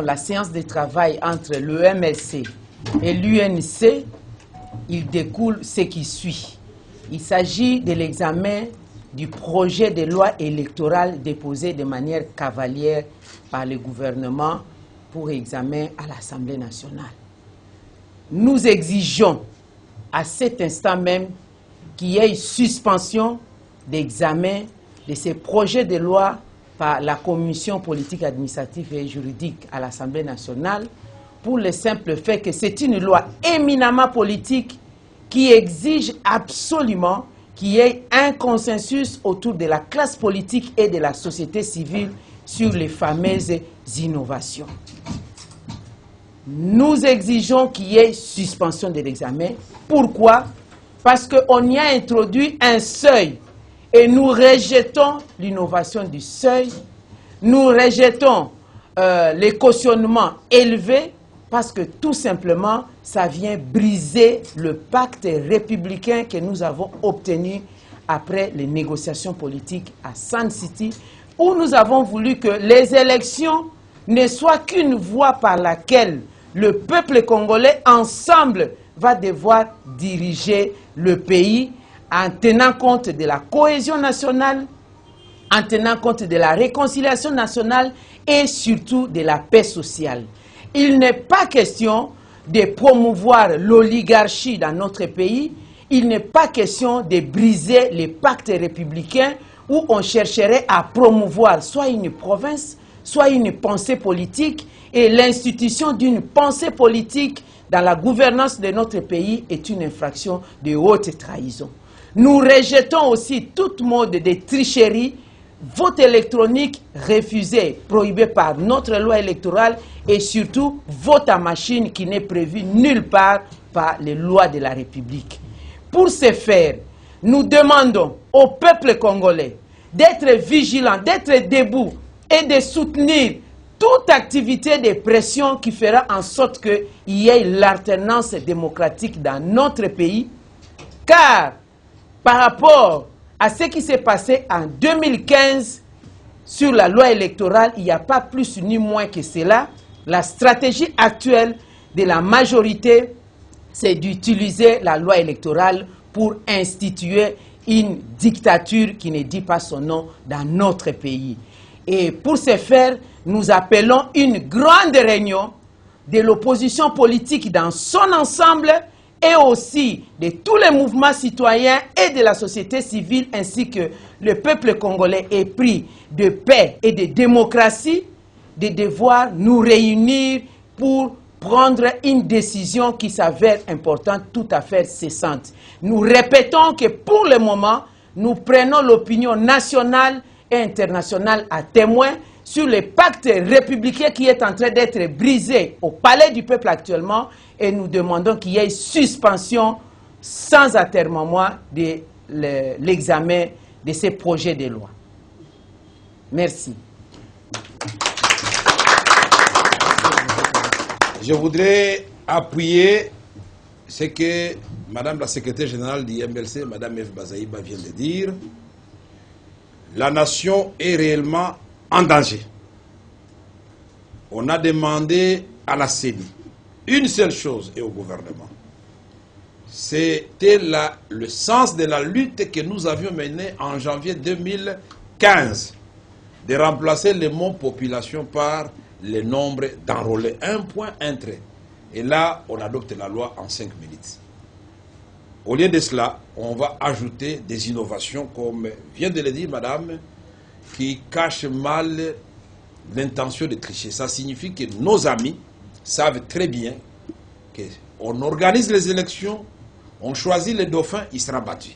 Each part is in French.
la séance de travail entre le MLC et l'UNC, il découle ce qui suit. Il s'agit de l'examen du projet de loi électorale déposé de manière cavalière par le gouvernement pour examen à l'Assemblée nationale. Nous exigeons à cet instant même qu'il y ait suspension d'examen de ces projets de loi par la Commission politique, administrative et juridique à l'Assemblée nationale pour le simple fait que c'est une loi éminemment politique qui exige absolument qu'il y ait un consensus autour de la classe politique et de la société civile sur les fameuses innovations. Nous exigeons qu'il y ait suspension de l'examen. Pourquoi? Parce qu'on y a introduit un seuil et nous rejetons l'innovation du seuil, nous rejetons les cautionnements élevés parce que tout simplement, ça vient briser le pacte républicain que nous avons obtenu après les négociations politiques à Sun City, où nous avons voulu que les élections ne soient qu'une voie par laquelle le peuple congolais ensemble va devoir diriger le pays en tenant compte de la cohésion nationale, en tenant compte de la réconciliation nationale et surtout de la paix sociale. Il n'est pas question de promouvoir l'oligarchie dans notre pays, il n'est pas question de briser les pactes républicains où on chercherait à promouvoir soit une province, soit une pensée politique, et l'institution d'une pensée politique dans la gouvernance de notre pays est une infraction de haute trahison. Nous rejetons aussi toute mode de tricherie, vote électronique refusé, prohibé par notre loi électorale et surtout vote à machine qui n'est prévu nulle part par les lois de la République. Pour ce faire, nous demandons au peuple congolais d'être vigilant, d'être debout et de soutenir toute activité de pression qui fera en sorte qu'il y ait l'alternance démocratique dans notre pays, car par rapport à ce qui s'est passé en 2015 sur la loi électorale, il n'y a pas plus ni moins que cela. La stratégie actuelle de la majorité, c'est d'utiliser la loi électorale pour instituer une dictature qui ne dit pas son nom dans notre pays. Et pour ce faire, nous appelons une grande réunion de l'opposition politique dans son ensemble et aussi de tous les mouvements citoyens et de la société civile ainsi que le peuple congolais épris de paix et de démocratie, de devoir nous réunir pour prendre une décision qui s'avère importante, tout à fait cessante. Nous répétons que pour le moment, nous prenons l'opinion nationale et internationale à témoin sur le pacte républicain qui est en train d'être brisé au palais du peuple actuellement et nous demandons qu'il y ait suspension sans atermoiement de l'examen de ces projets de loi. Merci. Je voudrais appuyer ce que Madame la secrétaire générale du MLC, Madame F. Bazaïba, vient de dire. La nation est réellement en danger. On a demandé à la CENI une seule chose et au gouvernement. C'était le sens de la lutte que nous avions menée en janvier 2015, de remplacer le mot population par le nombre d'enrôlés. Un point, un trait. Et là, on adopte la loi en 5 minutes. Au lieu de cela, on va ajouter des innovations, comme vient de le dire madame, qui cachent mal l'intention de tricher. Ça signifie que nos amis savent très bien qu'on organise les élections, on choisit les dauphins, ils seront battus.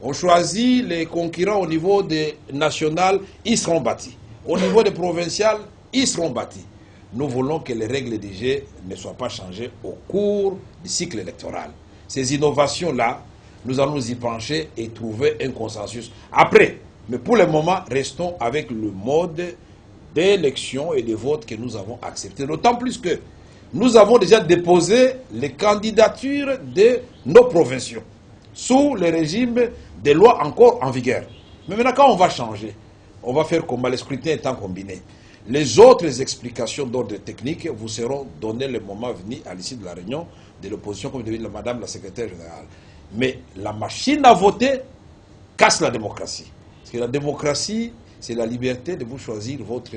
On choisit les concurrents au niveau des nationales, ils seront battus. Au niveau des provinciales, ils seront battus. Nous voulons que les règles du jeu ne soient pas changées au cours du cycle électoral. Ces innovations-là, nous allons nous y pencher et trouver un consensus. Après, mais pour le moment, restons avec le mode d'élection et de vote que nous avons accepté. D'autant plus que nous avons déjà déposé les candidatures de nos provinciaux sous le régime des lois encore en vigueur. Mais maintenant, quand on va changer, on va faire comment? Le scrutin étant combiné. Les autres explications d'ordre technique vous seront données le moment venu à l'issue de la réunion de l'opposition, comme dit Madame la secrétaire générale. Mais la machine à voter casse la démocratie. Parce que la démocratie, c'est la liberté de vous choisir votre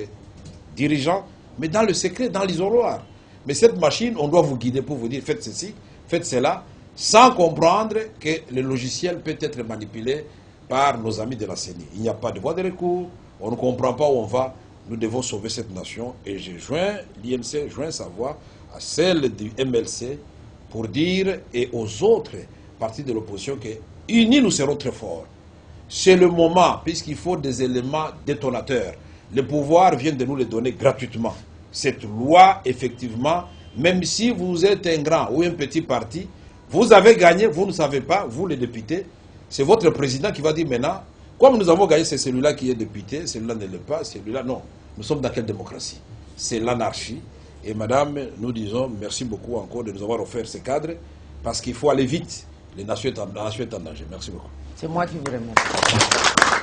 dirigeant, mais dans le secret, dans l'isoloir. Mais cette machine, on doit vous guider pour vous dire faites ceci, faites cela, sans comprendre que le logiciel peut être manipulé par nos amis de la CENI. Il n'y a pas de voie de recours, on ne comprend pas où on va. Nous devons sauver cette nation et j'ai joint l'INC, joint sa voix à celle du MLC pour dire et aux autres partis de l'opposition que unis nous serons très forts. C'est le moment, puisqu'il faut des éléments détonateurs. Le pouvoir vient de nous les donner gratuitement. Cette loi, effectivement, même si vous êtes un grand ou un petit parti, vous avez gagné, vous ne savez pas, vous les députés, c'est votre président qui va dire maintenant, comme nous avons gagné, c'est celui-là qui est député, celui-là ne l'est pas, celui-là non. Nous sommes dans quelle démocratie? C'est l'anarchie. Et madame, nous disons merci beaucoup encore de nous avoir offert ce cadre, parce qu'il faut aller vite. La nation est en danger. Merci beaucoup. C'est moi qui vous remercie.